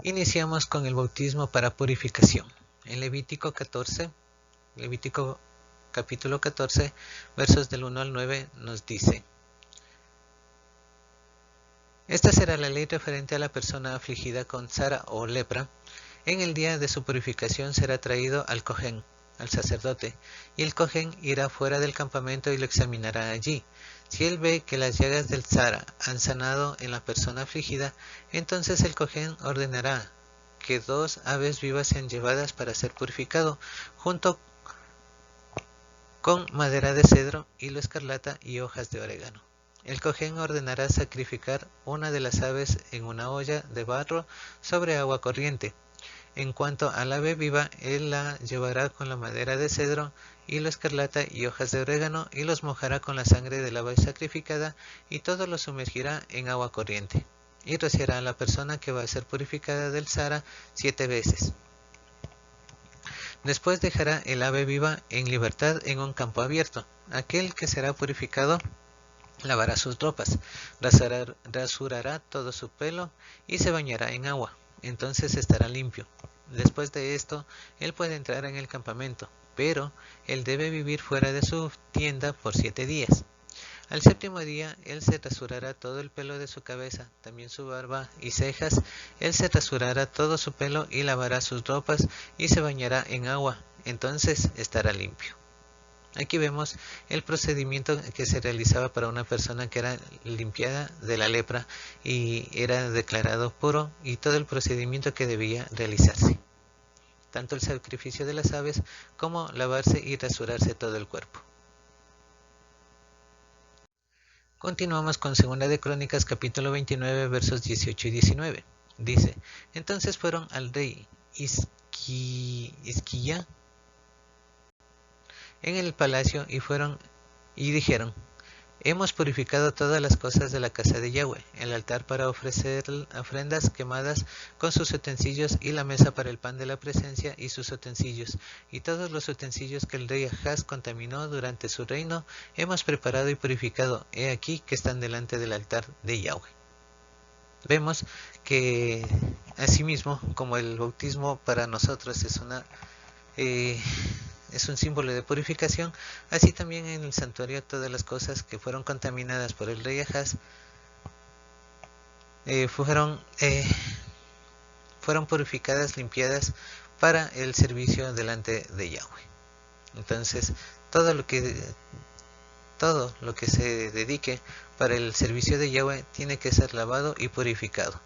Iniciamos con el bautismo para purificación. En Levítico capítulo 14, versos del 1 al 9 nos dice: Esta será la ley referente a la persona afligida con tzara o lepra. En el día de su purificación será traído al Cohen, al sacerdote, y el Cohen irá fuera del campamento y lo examinará allí. Si él ve que las llagas del tzara han sanado en la persona afligida, entonces el Cohen ordenará que 2 aves vivas sean llevadas para ser purificado, junto con madera de cedro, hilo escarlata y hojas de orégano. El Cohen ordenará sacrificar una de las aves en una olla de barro sobre agua corriente. En cuanto al ave viva, él la llevará con la madera de cedro, hilo escarlata y hojas de orégano, y los mojará con la sangre del ave sacrificada, y todo lo sumergirá en agua corriente. Y rociará a la persona que va a ser purificada del tzara 7 veces. Después dejará el ave viva en libertad en un campo abierto. Aquel que será purificado lavará sus ropas, rasurará todo su pelo y se bañará en agua. Entonces estará limpio. Después de esto, él puede entrar en el campamento, pero él debe vivir fuera de su tienda por 7 días. Al séptimo día, él se rasurará todo el pelo de su cabeza, también su barba y cejas. Él se rasurará todo su pelo y lavará sus ropas y se bañará en agua. Entonces estará limpio. Aquí vemos el procedimiento que se realizaba para una persona que era limpiada de la lepra y era declarado puro, y todo el procedimiento que debía realizarse. Tanto el sacrificio de las aves como lavarse y rasurarse todo el cuerpo. Continuamos con Segunda de Crónicas capítulo 29 versos 18 y 19. Dice: Entonces fueron al rey Hizquía en el palacio y dijeron: Hemos purificado todas las cosas de la casa de Yahweh, el altar para ofrecer ofrendas quemadas con sus utensilios, y la mesa para el pan de la presencia y sus utensilios, y todos los utensilios que el rey Ahaz contaminó durante su reino, hemos preparado y purificado. He aquí que están delante del altar de Yahweh. Vemos que asimismo, como el bautismo para nosotros es un símbolo de purificación, así también en el santuario todas las cosas que fueron contaminadas por el rey Ahaz fueron purificadas, limpiadas para el servicio delante de Yahweh. Entonces, todo lo que se dedique para el servicio de Yahweh tiene que ser lavado y purificado,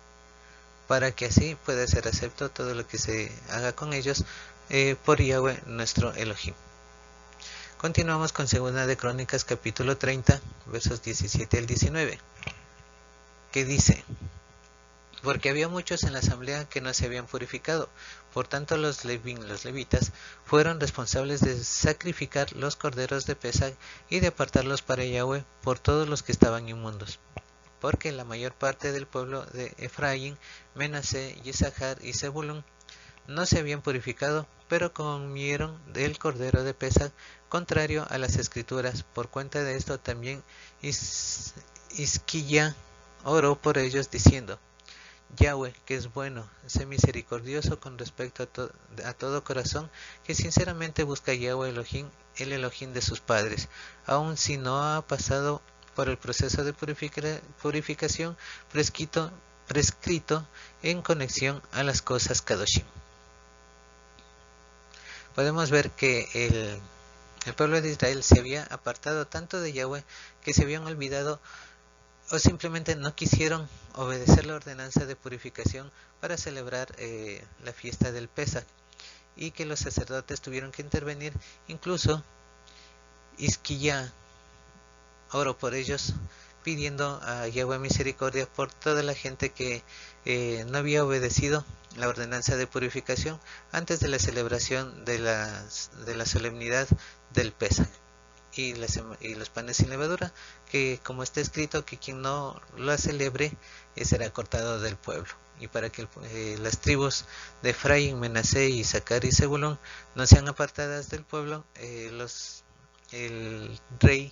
para que así pueda ser acepto todo lo que se haga con ellos por Yahweh nuestro Elohim. Continuamos con Segunda de Crónicas capítulo 30 versos 17 al 19, que dice: Porque había muchos en la asamblea que no se habían purificado, por tanto los levitas fueron responsables de sacrificar los corderos de Pesach y de apartarlos para Yahweh por todos los que estaban inmundos. Porque la mayor parte del pueblo de Efraín, Menasé, Isachar y Zebulún no se habían purificado, pero comieron del cordero de Pesach, contrario a las escrituras. Por cuenta de esto también Hizquía oró por ellos diciendo: Yahweh, que es bueno, sé misericordioso con respecto a todo corazón que sinceramente busca a Yahweh Elohim, el Elohim de sus padres, aun si no ha pasado por el proceso de purificación prescrito en conexión a las cosas Kadoshim. Podemos ver que el pueblo de Israel se había apartado tanto de Yahweh que se habían olvidado o simplemente no quisieron obedecer la ordenanza de purificación para celebrar la fiesta del Pesach, y que los sacerdotes tuvieron que intervenir. Incluso Hizquía oró por ellos, pidiendo a Yahweh misericordia por toda la gente que no había obedecido la ordenanza de purificación antes de la celebración de la solemnidad del Pesach y los panes sin levadura, que como está escrito, que quien no lo celebre será cortado del pueblo. Y para que las tribus de Efraín, Menasé, Isachar y Zebulón no sean apartadas del pueblo, el rey,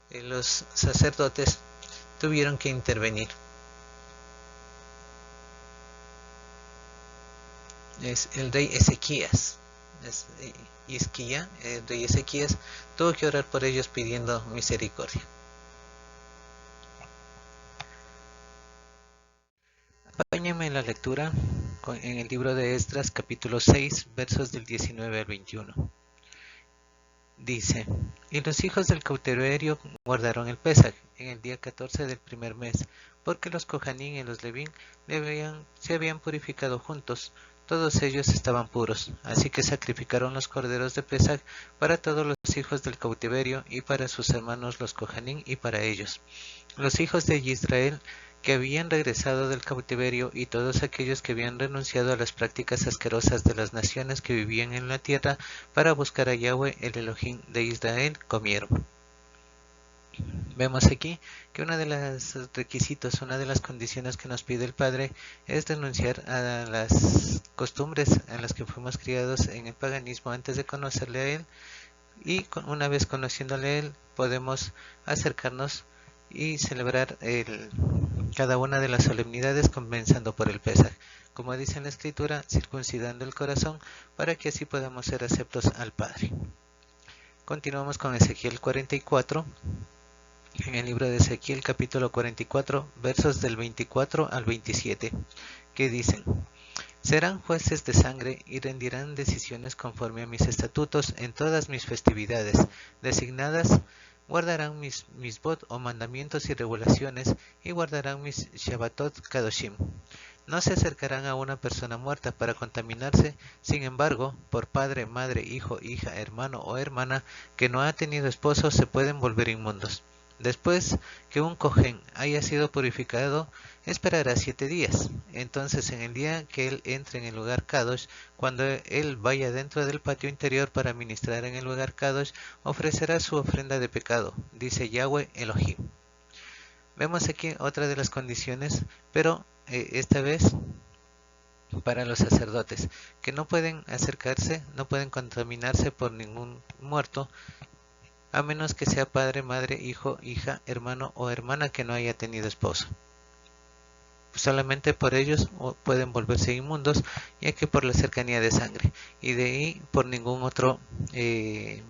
los sacerdotes tuvieron que intervenir. es el rey Ezequías. El rey Ezequías, tuvo que orar por ellos pidiendo misericordia. Acompáñenme en la lectura en el libro de Esdras, capítulo 6, versos del 19 al 21. Dice: Y los hijos del cautiverio guardaron el Pesaj en el día 14 del primer mes, porque los Cohanim y los Levín se habían purificado juntos. Todos ellos estaban puros, así que sacrificaron los corderos de Pesaj para todos los hijos del cautiverio y para sus hermanos los Cohanim y para ellos. Los hijos de Israel que habían regresado del cautiverio y todos aquellos que habían renunciado a las prácticas asquerosas de las naciones que vivían en la tierra para buscar a Yahweh, el Elohim de Israel, comieron. Vemos aquí que uno de los requisitos, una de las condiciones que nos pide el Padre es renunciar a las costumbres en las que fuimos criados en el paganismo antes de conocerle a Él, y una vez conociéndole a Él podemos acercarnos y celebrar cada una de las solemnidades comenzando por el Pesaj, como dice en la Escritura, circuncidando el corazón para que así podamos ser aceptos al Padre. Continuamos con Ezequiel 44. En el libro de Ezequiel capítulo 44, versos del 24 al 27, que dicen: Serán jueces de sangre y rendirán decisiones conforme a mis estatutos en todas mis festividades designadas. Guardarán mis misbot o mandamientos y regulaciones y guardarán mis Shabbatot Kadoshim. No se acercarán a una persona muerta para contaminarse, sin embargo, por padre, madre, hijo, hija, hermano o hermana que no ha tenido esposo se pueden volver inmundos. Después que un cojén haya sido purificado, esperará 7 días. Entonces, en el día que él entre en el lugar Kadosh, cuando él vaya dentro del patio interior para ministrar en el lugar Kadosh, ofrecerá su ofrenda de pecado, dice Yahweh Elohim. Vemos aquí otra de las condiciones, pero esta vez para los sacerdotes, que no pueden acercarse, no pueden contaminarse por ningún muerto, a menos que sea padre, madre, hijo, hija, hermano o hermana que no haya tenido esposo. Solamente por ellos pueden volverse inmundos, ya que por la cercanía de sangre, y de ahí por ningún otro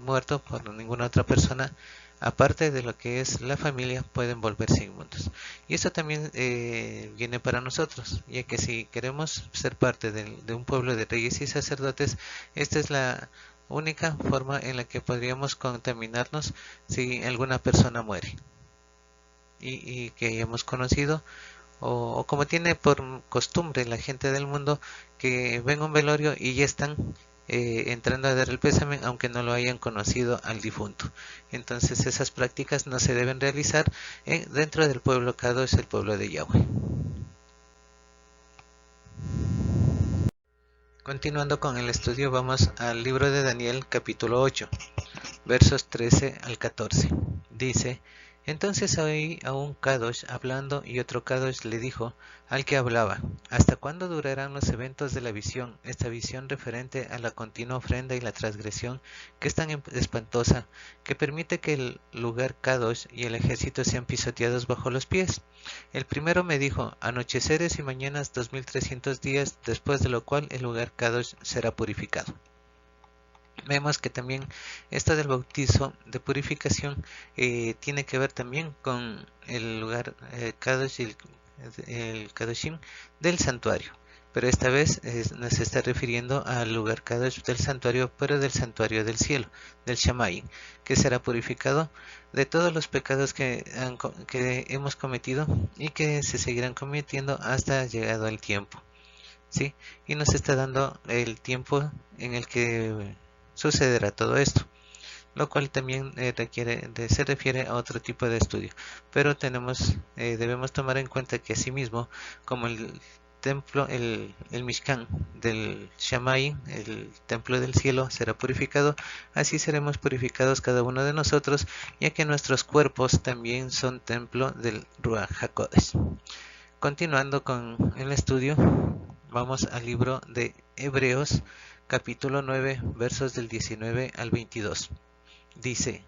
muerto, por ninguna otra persona, aparte de lo que es la familia, pueden volverse inmundos. Y eso también viene para nosotros, ya que si queremos ser parte de un pueblo de reyes y sacerdotes, esta es la única forma en la que podríamos contaminarnos si alguna persona muere y que hayamos conocido, o como tiene por costumbre la gente del mundo, que ven un velorio y ya están entrando a dar el pésame aunque no lo hayan conocido al difunto. Entonces esas prácticas no se deben realizar dentro del pueblo Kadosh, el pueblo de Yahweh. Continuando con el estudio, vamos al libro de Daniel capítulo 8, versos 13 al 14. Dice: Entonces oí a un Kadosh hablando, y otro Kadosh le dijo al que hablaba: ¿Hasta cuándo durarán los eventos de la visión, esta visión referente a la continua ofrenda y la transgresión, que es tan espantosa, que permite que el lugar Kadosh y el ejército sean pisoteados bajo los pies? El primero me dijo: anocheceres y mañanas 2300 días, después de lo cual el lugar Kadosh será purificado. Vemos que también esto del bautizo de purificación tiene que ver también con el lugar Kadosh y el Kadoshim del santuario, pero esta vez nos está refiriendo al lugar Kadosh del santuario, pero del santuario del cielo, del Shamayim, que será purificado de todos los pecados que hemos cometido y que se seguirán cometiendo hasta llegado el tiempo, ¿sí? Y nos está dando el tiempo en el que sucederá todo esto, lo cual también se refiere a otro tipo de estudio, pero debemos tomar en cuenta que asimismo, como el templo, el Mishkan del Shamayim, el templo del cielo, será purificado, así seremos purificados cada uno de nosotros, ya que nuestros cuerpos también son templo del Ruach HaKodesh. Continuando con el estudio, vamos al libro de Hebreos capítulo 9, versos del 19 al 22. Dice: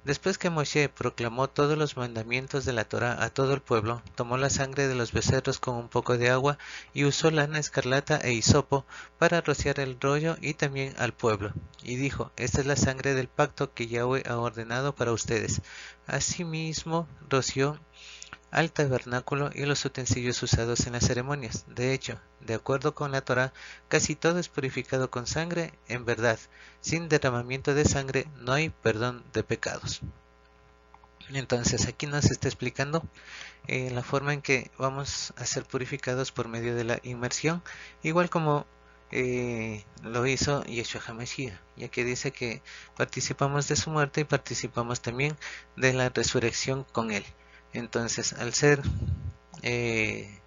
Después que Moshe proclamó todos los mandamientos de la Torá a todo el pueblo, tomó la sangre de los becerros con un poco de agua y usó lana escarlata e hisopo para rociar el rollo y también al pueblo. Y dijo, esta es la sangre del pacto que Yahweh ha ordenado para ustedes. Asimismo, roció al tabernáculo y los utensilios usados en las ceremonias. De hecho, de acuerdo con la Torá, casi todo es purificado con sangre. En verdad, sin derramamiento de sangre no hay perdón de pecados. Entonces aquí nos está explicando la forma en que vamos a ser purificados por medio de la inmersión, igual como lo hizo Yeshua HaMashiach, ya que dice que participamos de su muerte y participamos también de la resurrección con él. Entonces, al ser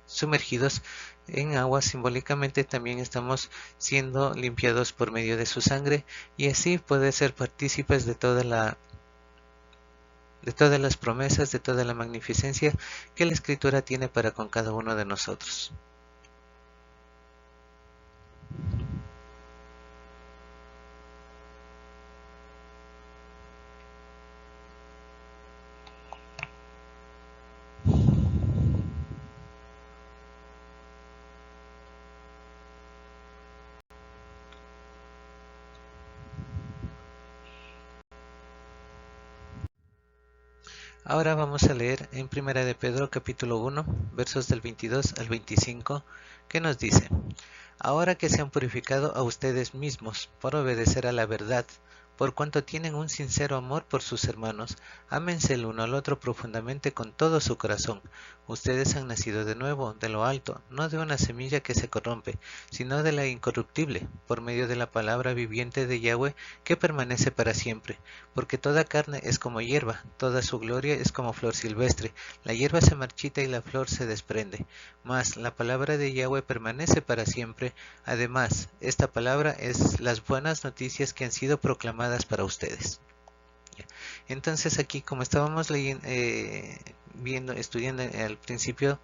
sumergidos en agua, simbólicamente también estamos siendo limpiados por medio de su sangre y así poder ser partícipes de todas las promesas, de toda la magnificencia que la Escritura tiene para con cada uno de nosotros. Ahora vamos a leer en Primera de Pedro capítulo 1, versos del 22 al 25, que nos dice: Ahora que se han purificado a ustedes mismos por obedecer a la verdad, por cuanto tienen un sincero amor por sus hermanos, ámense el uno al otro profundamente con todo su corazón. Ustedes han nacido de nuevo, de lo alto, no de una semilla que se corrompe, sino de la incorruptible, por medio de la palabra viviente de Yahweh que permanece para siempre. Porque toda carne es como hierba, toda su gloria es como flor silvestre. La hierba se marchita y la flor se desprende, mas la palabra de Yahweh permanece para siempre. Además, esta palabra es las buenas noticias que han sido proclamadas para ustedes. Entonces aquí, como estábamos leyendo, estudiando al principio,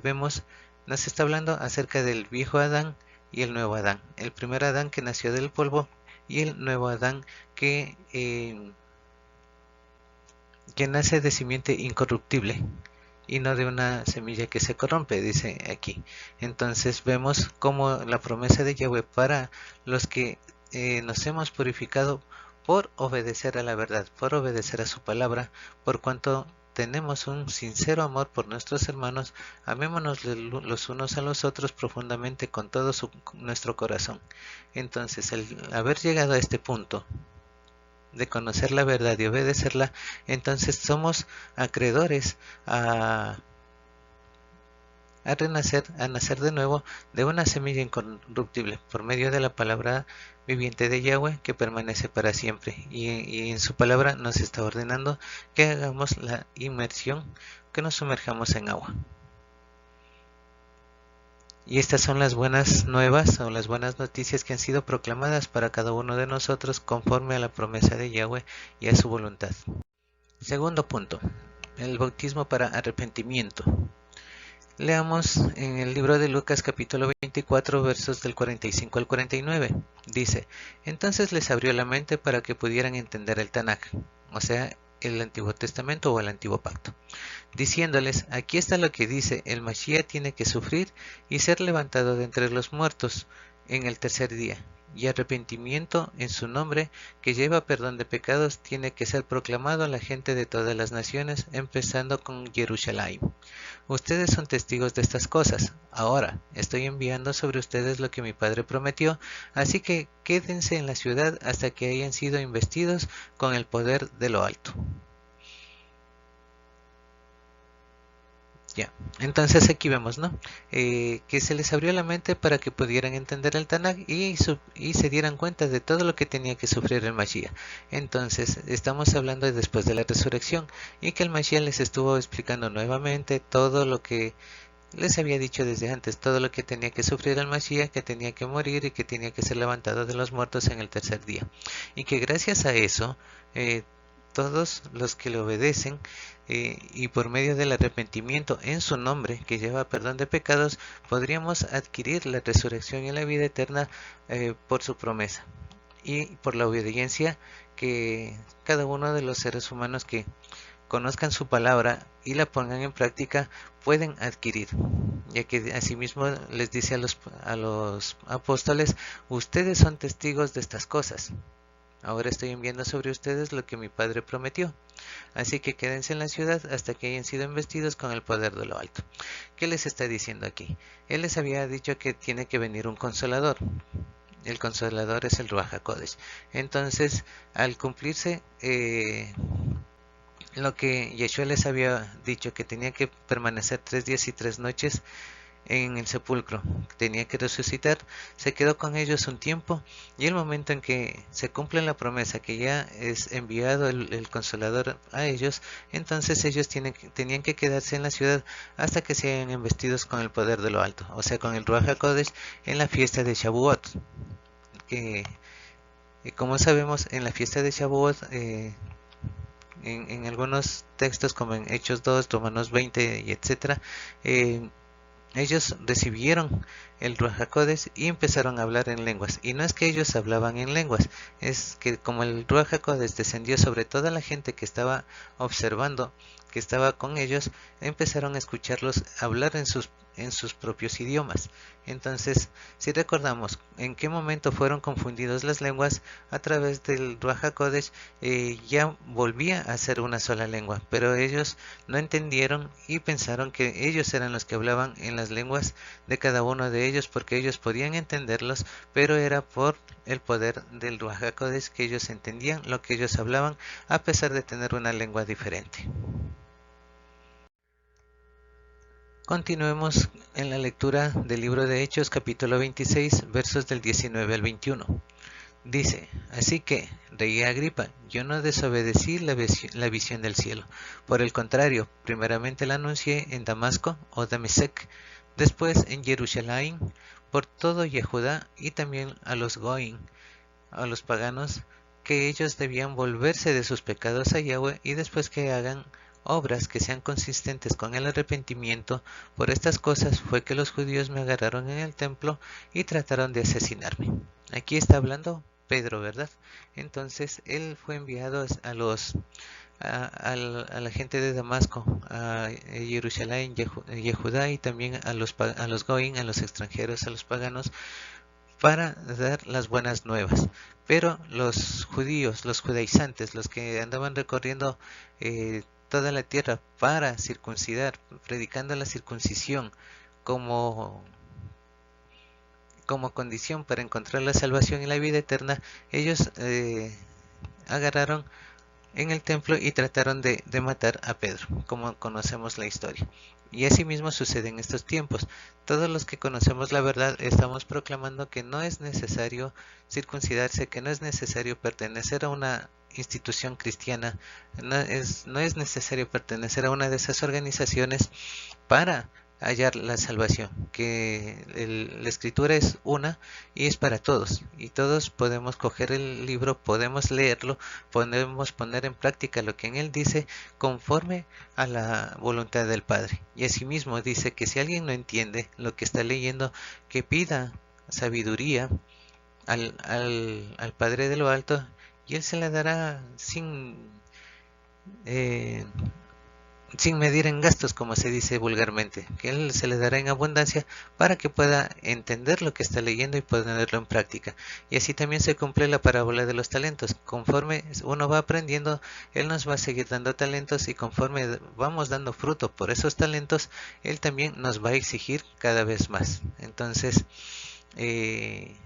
vemos, nos está hablando acerca del viejo Adán y el nuevo Adán. El primer Adán que nació del polvo y el nuevo Adán que nace de simiente incorruptible y no de una semilla que se corrompe, dice aquí. Entonces vemos como la promesa de Yahweh para los que nos hemos purificado por obedecer a la verdad, por obedecer a su palabra, por cuanto tenemos un sincero amor por nuestros hermanos, amémonos los unos a los otros profundamente con todo nuestro corazón. Entonces, el haber llegado a este punto de conocer la verdad y obedecerla, entonces somos acreedores a renacer, a nacer de nuevo de una semilla incorruptible por medio de la palabra viviente de Yahweh que permanece para siempre. Y en su palabra nos está ordenando que hagamos la inmersión, que nos sumerjamos en agua. Y estas son las buenas nuevas o las buenas noticias que han sido proclamadas para cada uno de nosotros conforme a la promesa de Yahweh y a su voluntad. Segundo punto, el bautismo para arrepentimiento. Leamos en el libro de Lucas capítulo 24 versos del 45 al 49. Dice, entonces les abrió la mente para que pudieran entender el Tanaj, o sea, el Antiguo Testamento o el Antiguo Pacto, diciéndoles, aquí está lo que dice, el Mashiach tiene que sufrir y ser levantado de entre los muertos en el tercer día, y arrepentimiento en su nombre, que lleva perdón de pecados, tiene que ser proclamado a la gente de todas las naciones, empezando con Jerusalén. Ustedes son testigos de estas cosas. Ahora estoy enviando sobre ustedes lo que mi Padre prometió, así que quédense en la ciudad hasta que hayan sido investidos con el poder de lo alto. Ya, entonces aquí vemos, ¿no? Que se les abrió la mente para que pudieran entender el Tanaj y se dieran cuenta de todo lo que tenía que sufrir el Mashiach. Entonces, estamos hablando de después de la resurrección y que el Mashiach les estuvo explicando nuevamente todo lo que les había dicho desde antes, todo lo que tenía que sufrir el Mashiach, que tenía que morir y que tenía que ser levantado de los muertos en el tercer día. Y que gracias a eso, todos los que le obedecen y por medio del arrepentimiento en su nombre, que lleva perdón de pecados, podríamos adquirir la resurrección y la vida eterna por su promesa. y por la obediencia que cada uno de los seres humanos que conozcan su palabra y la pongan en práctica pueden adquirir, ya que asimismo les dice a los apóstoles: ustedes son testigos de estas cosas. Ahora estoy enviando sobre ustedes lo que mi Padre prometió. Así que quédense en la ciudad hasta que hayan sido investidos con el poder de lo alto. ¿Qué les está diciendo aquí? Él les había dicho que tiene que venir un consolador. El consolador es el Ruach HaKodesh. Entonces, al cumplirse lo que Yeshua les había dicho, que tenía que permanecer 3 días y 3 noches en el sepulcro, tenía que resucitar, se quedó con ellos un tiempo, y el momento en que se cumple la promesa que ya es enviado el Consolador a ellos, entonces ellos tenían que quedarse en la ciudad hasta que sean investidos con el poder de lo alto, o sea, con el Ruach HaKodesh, en la fiesta de Shavuot, que como sabemos, en la fiesta de Shavuot, en algunos textos como en Hechos 2, Romanos 20 y etcétera, ellos recibieron el Ruach HaKodesh y empezaron a hablar en lenguas. Y no es que ellos hablaban en lenguas, es que como el Ruach HaKodesh descendió sobre toda la gente que estaba observando, que estaba con ellos, empezaron a escucharlos hablar en sus propios idiomas. Entonces, si recordamos en qué momento fueron confundidos las lenguas, a través del Ruach HaKodesh ya volvía a ser una sola lengua, pero ellos no entendieron y pensaron que ellos eran los que hablaban en las lenguas de cada uno de ellos, porque ellos podían entenderlos, pero era por el poder del Ruach HaKodesh que ellos entendían lo que ellos hablaban, a pesar de tener una lengua diferente. Continuemos en la lectura del libro de Hechos, capítulo 26, versos del 19 al 21. Dice: así que, rey Agripa, yo no desobedecí la visión del cielo. Por el contrario, primeramente la anuncié en Damasco o Damasek, después en Jerusalén, por todo Yehudá, y también a los Goín, a los paganos, que ellos debían volverse de sus pecados a Yahweh, y después que hagan obras que sean consistentes con el arrepentimiento. Por estas cosas fue que los judíos me agarraron en el templo y trataron de asesinarme. Aquí está hablando Pedro, ¿verdad? Entonces él fue enviado a la gente de Damasco, a Jerusalén, Yehudá, y también a los Goín, a los extranjeros, a los paganos, para dar las buenas nuevas. Pero los judíos, los judaizantes, los que andaban recorriendo toda la tierra para circuncidar, predicando la circuncisión como condición para encontrar la salvación y la vida eterna, ellos agarraron en el templo y trataron de matar a Pedro, como conocemos la historia. Y asimismo sucede en estos tiempos. Todos los que conocemos la verdad estamos proclamando que no es necesario circuncidarse, que no es necesario pertenecer a una institución cristiana, no es necesario pertenecer a una de esas organizaciones para hallar la salvación, que la escritura es una y es para todos, y todos podemos coger el libro, podemos leerlo, podemos poner en práctica lo que en él dice, conforme a la voluntad del Padre. Y asimismo dice que si alguien no entiende lo que está leyendo, que pida sabiduría al Padre de lo alto, y él se la dará eh, sin medir en gastos, como se dice vulgarmente, que él se le dará en abundancia para que pueda entender lo que está leyendo y ponerlo en práctica. Y así también se cumple la parábola de los talentos. Conforme uno va aprendiendo, él nos va a seguir dando talentos, y conforme vamos dando fruto por esos talentos, él también nos va a exigir cada vez más. Entonces,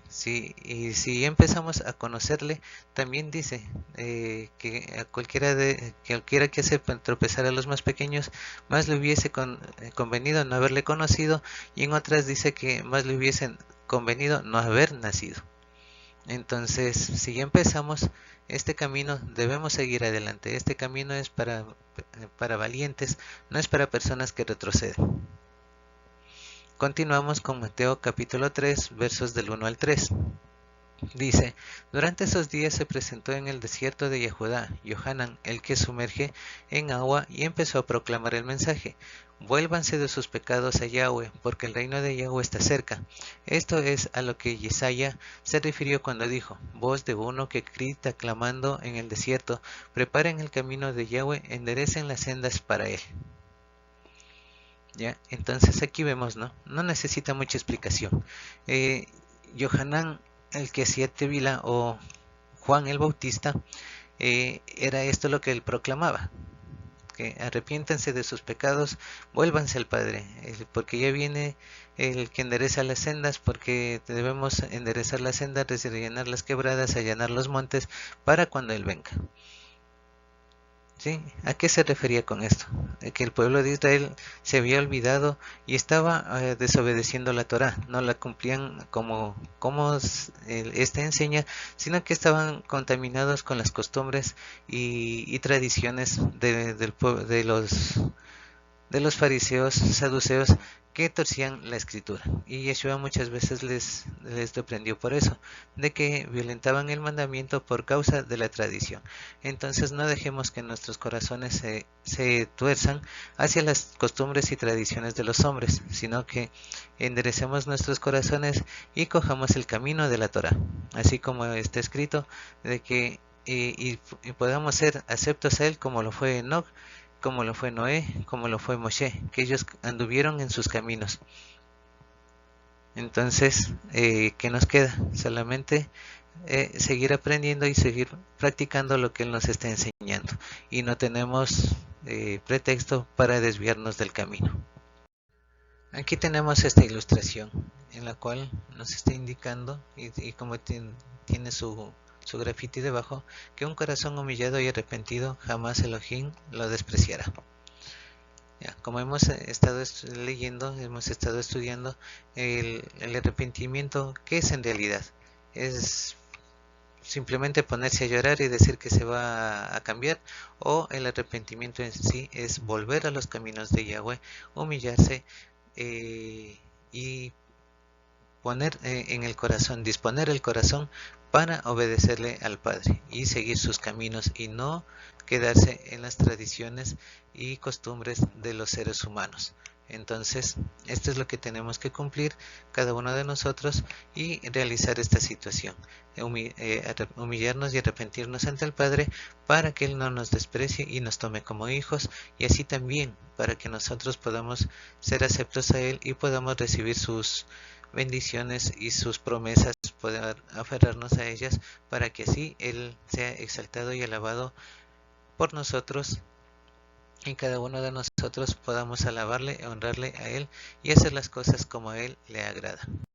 si empezamos a conocerle, también dice que a cualquiera que hace tropezar a los más pequeños, más le hubiese convenido no haberle conocido, y en otras dice que más le hubiesen convenido no haber nacido. Entonces, si ya empezamos este camino, debemos seguir adelante. Este camino es para valientes, no es para personas que retroceden. Continuamos con Mateo capítulo 3, versos del 1 al 3. Dice, durante esos días se presentó en el desierto de Yehudá Johanan, el que sumerge en agua, y empezó a proclamar el mensaje. Vuélvanse de sus pecados a Yahweh, porque el reino de Yahweh está cerca. Esto es a lo que Yesaya se refirió cuando dijo, voz de uno que grita clamando en el desierto, preparen el camino de Yahweh, enderecen las sendas para él. ¿Ya? Entonces aquí vemos, ¿no? No necesita mucha explicación. Johanan, el que hacía Tevila, o Juan el Bautista, era esto lo que él proclamaba, que arrepiéntanse de sus pecados, vuélvanse al Padre, porque ya viene el que endereza las sendas, porque debemos enderezar las sendas, rellenar las quebradas, allanar los montes, para cuando Él venga. ¿Sí? ¿A qué se refería con esto? Que el pueblo de Israel se había olvidado y estaba desobedeciendo la Torá, no la cumplían como esta enseña, sino que estaban contaminados con las costumbres y tradiciones de los fariseos, saduceos, que torcían la escritura. Y Yeshua muchas veces les reprendió por eso, de que violentaban el mandamiento por causa de la tradición. Entonces no dejemos que nuestros corazones se tuerzan hacia las costumbres y tradiciones de los hombres, sino que enderecemos nuestros corazones y cojamos el camino de la Torah, así como está escrito, de que y podamos ser aceptos a Él como lo fue Enoch, como lo fue Noé, como lo fue Moshe, que ellos anduvieron en sus caminos. Entonces, ¿qué nos queda? Solamente seguir aprendiendo y seguir practicando lo que Él nos está enseñando. Y no tenemos pretexto para desviarnos del camino. Aquí tenemos esta ilustración en la cual nos está indicando, y como tiene su grafiti debajo, que un corazón humillado y arrepentido jamás Elohim lo despreciará. Ya, como hemos estado leyendo, hemos estado estudiando el arrepentimiento, ¿qué es en realidad? ¿Es simplemente ponerse a llorar y decir que se va a cambiar? ¿O el arrepentimiento en sí es volver a los caminos de Yahweh, humillarse y poner en el corazón, disponer el corazón para obedecerle al Padre y seguir sus caminos y no quedarse en las tradiciones y costumbres de los seres humanos? Entonces, esto es lo que tenemos que cumplir cada uno de nosotros y realizar esta situación, humillarnos y arrepentirnos ante el Padre para que Él no nos desprecie y nos tome como hijos, y así también para que nosotros podamos ser aceptos a Él y podamos recibir sus bendiciones y sus promesas, poder aferrarnos a ellas para que así Él sea exaltado y alabado por nosotros, y cada uno de nosotros podamos alabarle, honrarle a Él y hacer las cosas como a Él le agrada.